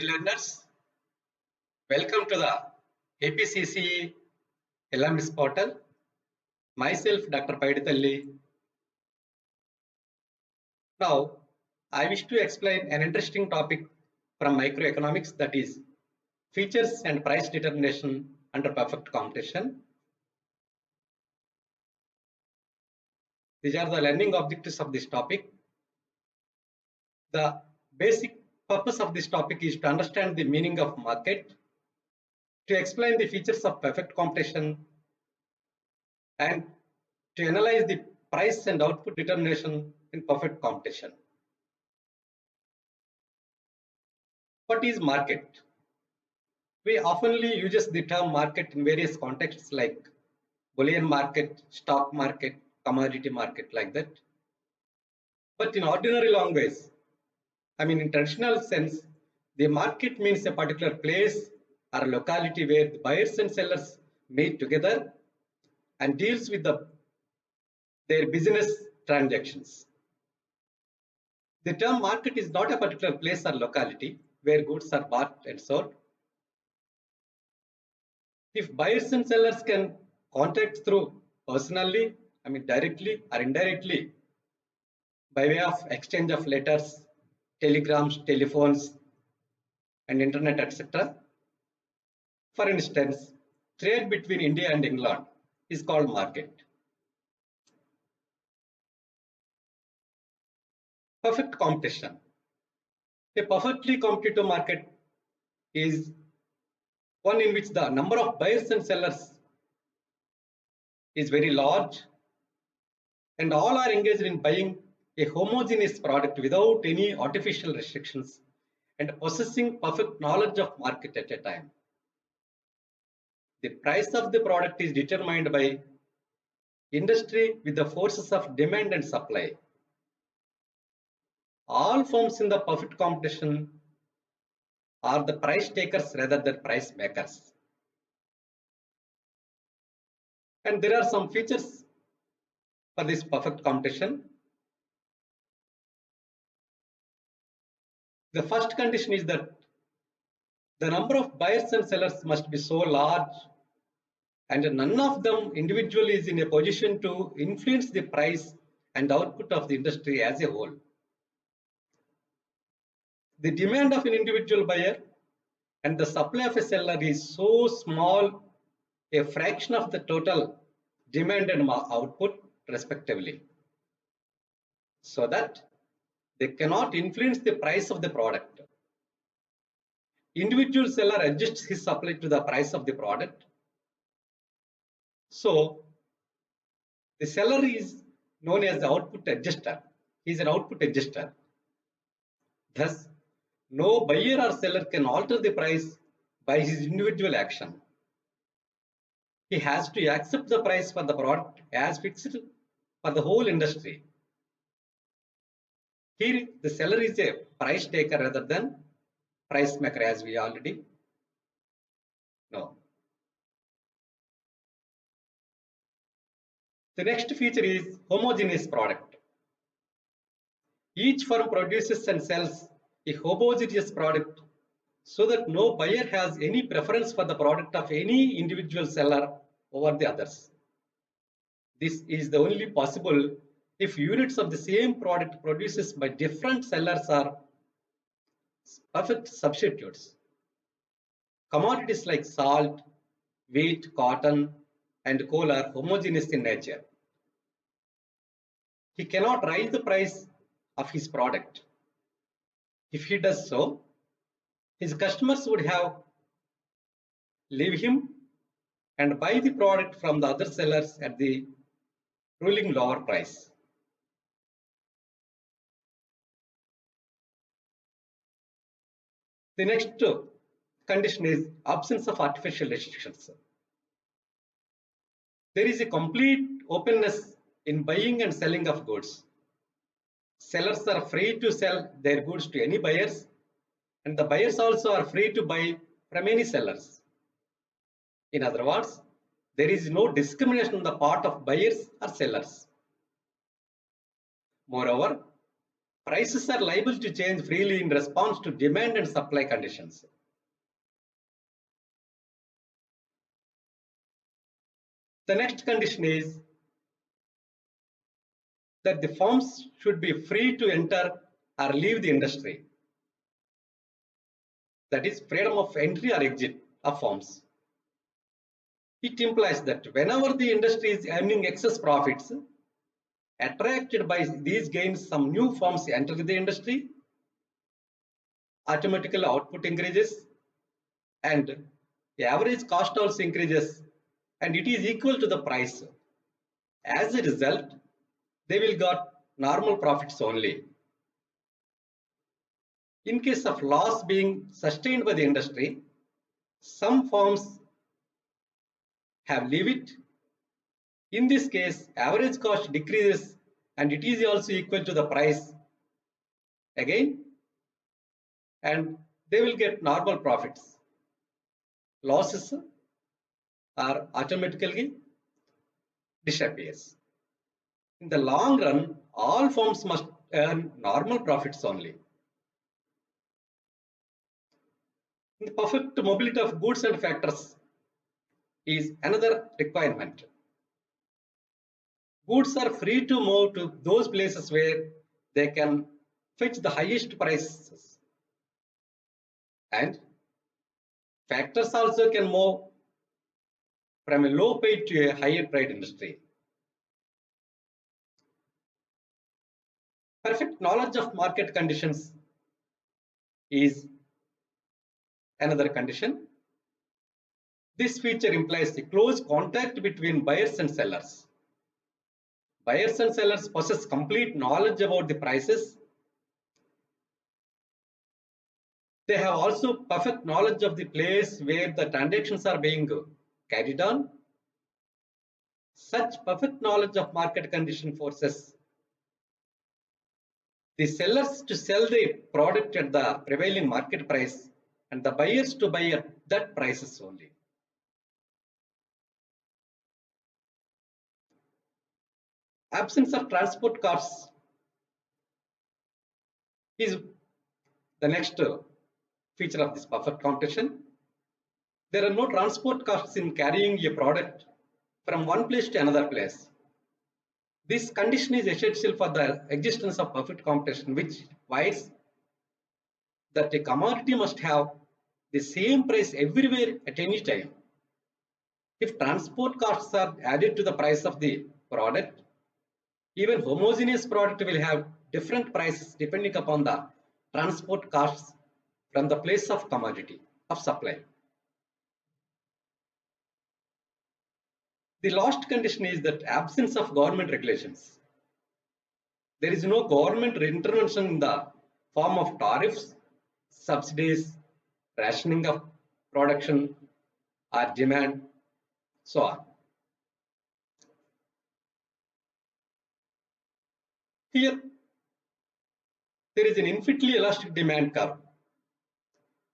Dear learners, welcome to the APCC LMS portal. Myself, Dr. Paiditalli. Now, I wish to explain an interesting topic from microeconomics, that is features and price determination under perfect competition. These are the learning objectives of this topic. The basic purpose of this topic is to understand the meaning of market, to explain the features of perfect competition, and to analyze the price and output determination in perfect competition. What is market? We oftenly use the term market in various contexts like bullion market, stock market, commodity market, like that. But in ordinary language, in traditional sense, the market means a particular place or locality where the buyers and sellers meet together and deals with their business transactions. The term market is not a particular place or locality where goods are bought and sold. If buyers and sellers can contact through personally, directly or indirectly, by way of exchange of letters, telegrams, telephones, and internet, etc. For instance, trade between India and England is called market. Perfect competition. A perfectly competitive market is one in which the number of buyers and sellers is very large and all are engaged in buying a homogeneous product without any artificial restrictions and possessing perfect knowledge of market at a time. The price of the product is determined by industry with the forces of demand and supply. All firms in the perfect competition are the price takers rather than price makers. And there are some features for this perfect competition. The first condition is that the number of buyers and sellers must be so large and none of them individually is in a position to influence the price and output of the industry as a whole. The demand of an individual buyer and the supply of a seller is so small, a fraction of the total demand and output respectively, so that they cannot influence the price of the product. Individual seller adjusts his supply to the price of the product. So the seller is known as the output adjuster. He is an output adjuster. Thus, no buyer or seller can alter the price by his individual action. He has to accept the price for the product as fixed for the whole industry. Here, the seller is a price taker rather than price maker, as we already know. The next feature is homogeneous product. Each firm produces and sells a homogeneous product so that no buyer has any preference for the product of any individual seller over the others. This is the only possible if units of the same product produced by different sellers are perfect substitutes. Commodities like salt, wheat, cotton, and coal are homogeneous in nature. He cannot raise the price of his product. If he does so, his customers would have leave him and buy the product from the other sellers at the ruling lower price. The next condition is absence of artificial restrictions. There is a complete openness in buying and selling of goods. Sellers are free to sell their goods to any buyers, and the buyers also are free to buy from any sellers. In other words, there is no discrimination on the part of buyers or sellers. Moreover, Prices are liable to change freely in response to demand and supply conditions. The next condition is that the firms should be free to enter or leave the industry. That is freedom of entry or exit of firms. It implies that whenever the industry is earning excess profits, attracted by these gains, some new firms enter the industry, automatically output increases, and the average cost also increases, and it is equal to the price. As a result, they will get normal profits only. In case of loss being sustained by the industry, some firms have leave it. In this case, average cost decreases and it is also equal to the price again, and they will get normal profits. Losses are automatically disappears. In the long run, all firms must earn normal profits only. The perfect mobility of goods and factors is another requirement. Goods are free to move to those places where they can fetch the highest prices, and factors also can move from a low paid to a higher paid industry. Perfect knowledge of market conditions is another condition. This feature implies a close contact between buyers and sellers. Buyers and sellers possess complete knowledge about the prices. They have also perfect knowledge of the place where the transactions are being carried on. Such perfect knowledge of market condition forces the sellers to sell their product at the prevailing market price and the buyers to buy at that prices only. Absence of transport costs is the next feature of this perfect competition. There are no transport costs in carrying a product from one place to another place. This condition is essential for the existence of perfect competition, which requires that a commodity must have the same price everywhere at any time. If transport costs are added to the price of the product, even homogeneous product will have different prices depending upon the transport costs from the place of commodity of supply. The last condition is that absence of government regulations. There is no government intervention in the form of tariffs, subsidies, rationing of production or demand, so on. Here, there is an infinitely elastic demand curve.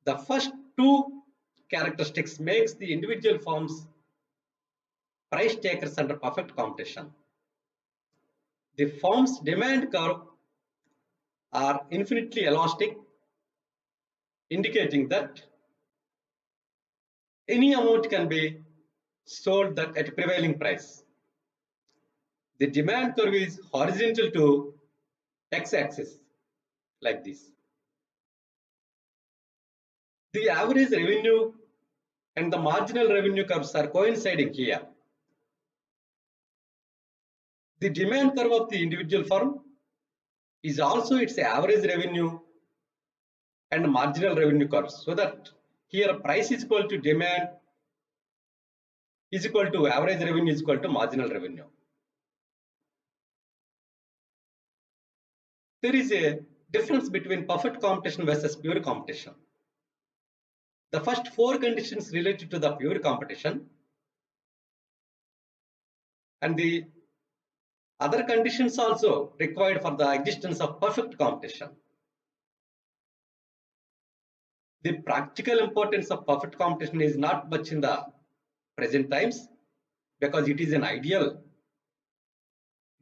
The first two characteristics makes the individual firms price takers under perfect competition. The firm's demand curve are infinitely elastic, indicating that any amount can be sold at a prevailing price. The demand curve is horizontal to x-axis like this. The average revenue and the marginal revenue curves are coinciding here. The demand curve of the individual firm is also its average revenue and marginal revenue curves, so that here price is equal to demand is equal to average revenue is equal to marginal revenue. There is a difference between perfect competition versus pure competition. The first four conditions related to the pure competition, and the other conditions also required for the existence of perfect competition. The practical importance of perfect competition is not much in the present times because it is an ideal,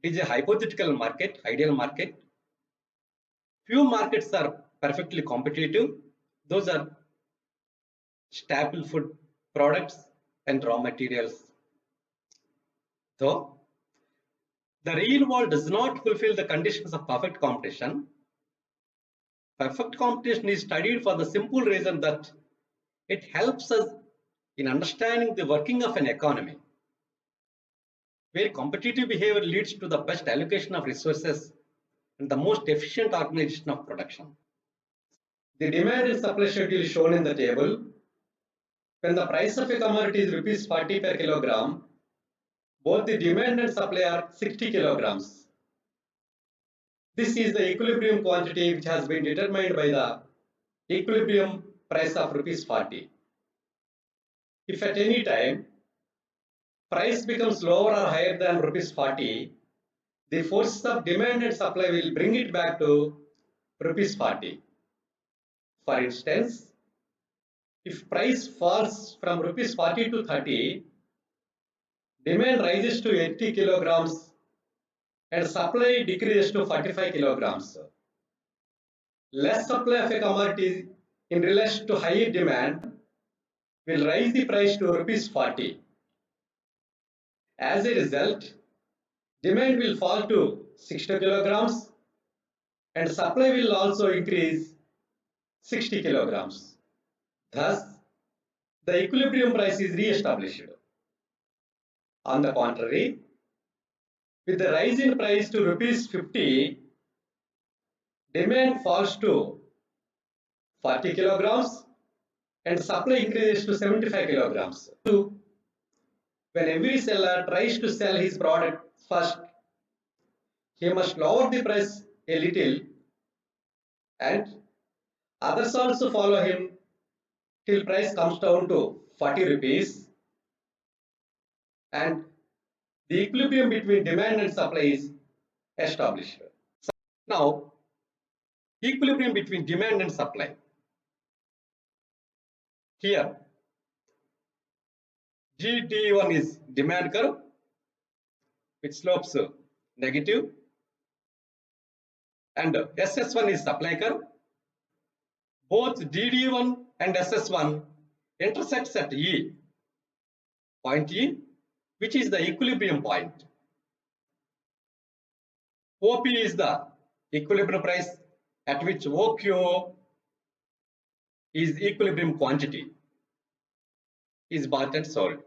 it is a hypothetical market, ideal market. Few markets are perfectly competitive. Those are staple food products and raw materials. Though the real world does not fulfill the conditions of perfect competition, perfect competition is studied for the simple reason that it helps us in understanding the working of an economy, where competitive behavior leads to the best allocation of resources and the most efficient organization of production. The demand and supply schedule is shown in the table. When the price of a commodity is rupees 40 per kilogram, both the demand and supply are 60 kilograms. This is the equilibrium quantity which has been determined by the equilibrium price of rupees 40. If at any time price becomes lower or higher than rupees 40, the forces of demand and supply will bring it back to rupees 40. For instance, if price falls from rupees 40 to 30, demand rises to 80 kilograms and supply decreases to 45 kilograms. Less supply of a commodity in relation to higher demand will raise the price to rupees 40. As a result, demand will fall to 60 kilograms and supply will also increase 60 kilograms. Thus, the equilibrium price is re-established. On the contrary, with the rise in price to rupees 50, demand falls to 40 kilograms and supply increases to 75 kilograms. When every seller tries to sell his product first, he must lower the price a little and others also follow him till price comes down to 40 rupees and the equilibrium between demand and supply is established. Now, equilibrium between demand and supply. Here, GD1 is demand curve which slopes negative and SS1 is supply curve. Both DD1 and SS1 intersects at E, point E, which is the equilibrium point. OP is the equilibrium price at which OQ is equilibrium quantity, is bought and sold.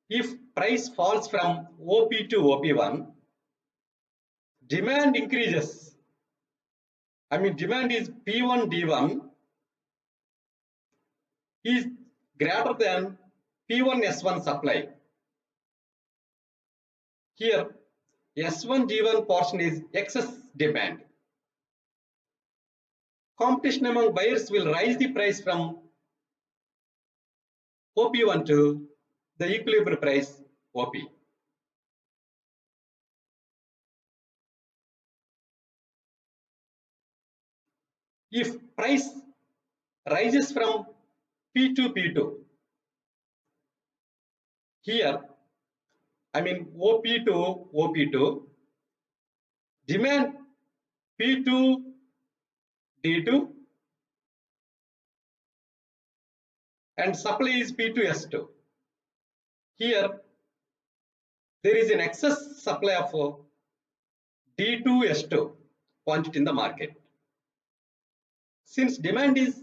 If price falls from OP to OP1, demand increases. Demand is P1 D1 is greater than P1 S1 supply. Here, S1 D1 portion is excess demand. Competition among buyers will raise the price from OP1 to the equilibrium price OP. If price rises from P to P2, here OP to OP2, demand P2 D2 and supply is P2 S2. Here there is an excess supply of D2 S2 quantity in the market. Since demand is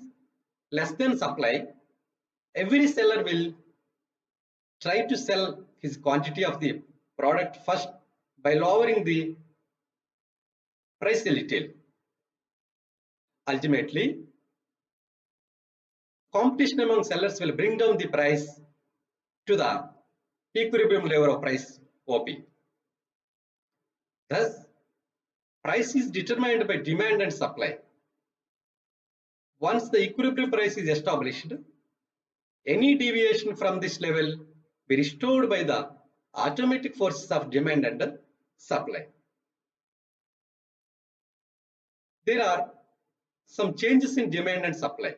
less than supply, every seller will try to sell his quantity of the product first by lowering the price a little. Ultimately, competition among sellers will bring down the price to the equilibrium level of price OP. Thus, price is determined by demand and supply. Once the equilibrium price is established, any deviation from this level will be restored by the automatic forces of demand and supply. There are some changes in demand and supply.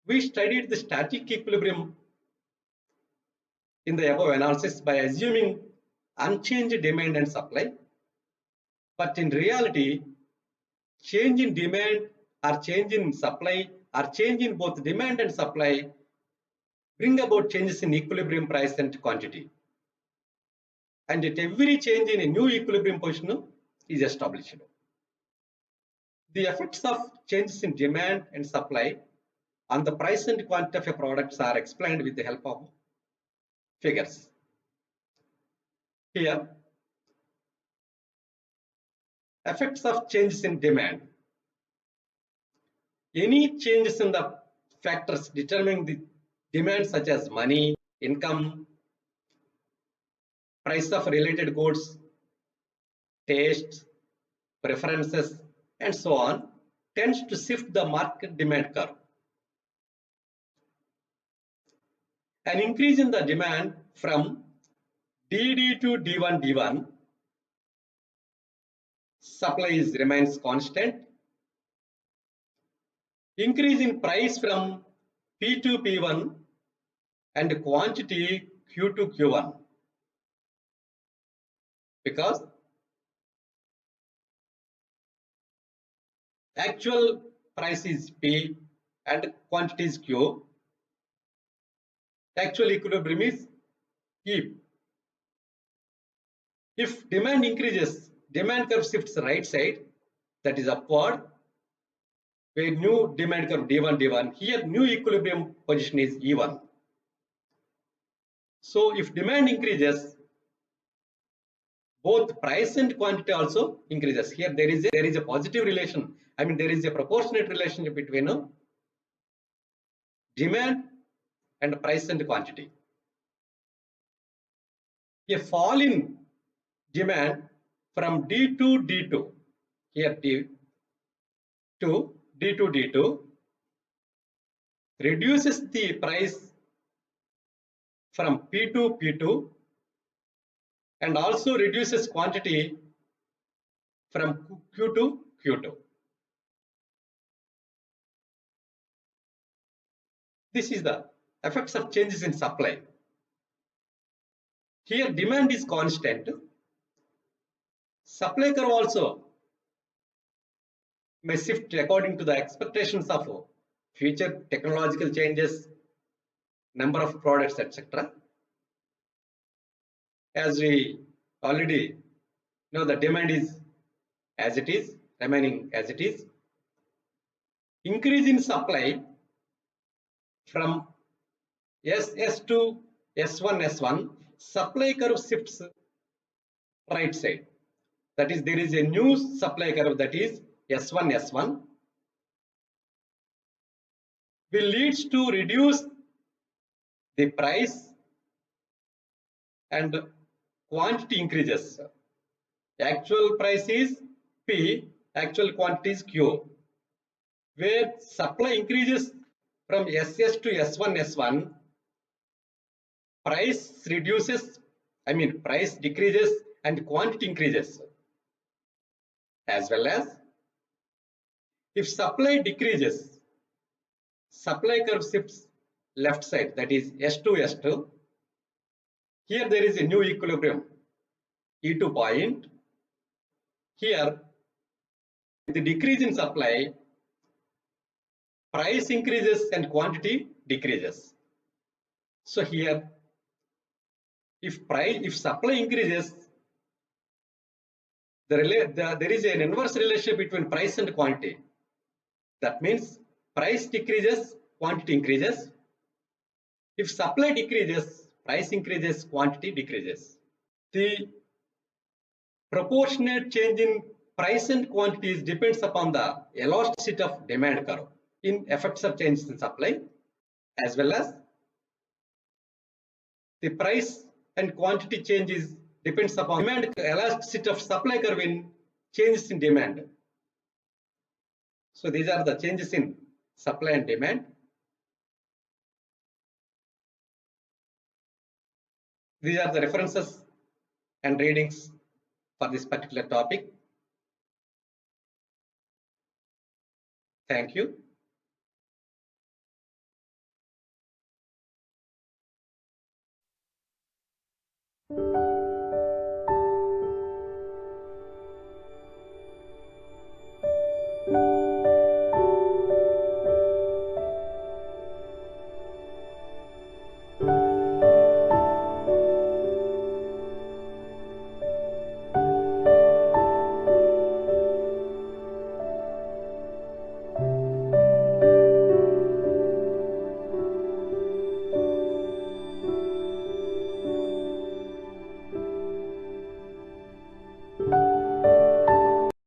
We studied the static equilibrium in the above analysis by assuming unchanged demand and supply. But in reality, change in demand or change in supply or change in both demand and supply bring about changes in equilibrium price and quantity. And at every change in a new equilibrium position is established. The effects of changes in demand and supply on the price and quantity of a products are explained with the help of figures. Here, effects of changes in demand. Any changes in the factors determining the demand such as money, income, price of related goods, taste, preferences, and so on tends to shift the market demand curve. An increase in the demand from DD to D1 D1, supply remains constant. Increase in price from P to P1 and quantity Q to Q1, because actual price is P and quantity is Q. Actual equilibrium is E. If demand increases, demand curve shifts right side, that is upward, where new demand curve D1 D1. Here new equilibrium position is E1. So if demand increases, both price and quantity also increases. Here there is a positive relation. I mean, there is a proportionate relationship between demand and price and quantity. A fall in demand from D to D2, here D to D2 D2, reduces the price from P to P2 and also reduces quantity from Q to Q2. This is the effects of changes in supply. Here demand is constant. Supply curve also may shift according to the expectations of future technological changes, number of products, etc. As we already know, the demand is as it is, remaining as it is. Increase in supply from SS to S1, supply curve shifts right side. That is, there is a new supply curve, that is S1 will leads to reduce the price and quantity increases. Actual price is P, actual quantity is Q. Where supply increases from SS to S1, price reduces, I mean price decreases and quantity increases. As well as if supply decreases, supply curve shifts left side, that is S2. Here there is a new equilibrium, E2 point. Here the decrease in supply, price increases and quantity decreases. So here if supply increases, there is an inverse relationship between price and quantity. That means price decreases, quantity increases. If supply decreases, price increases, quantity decreases. The proportionate change in price and quantities depends upon the elasticity of demand curve in effects of changes in supply, as well as the price and quantity changes depends upon demand elasticity of supply curve in changes in demand. So these are the changes in supply and demand. These are the references and readings for this particular topic. Thank you.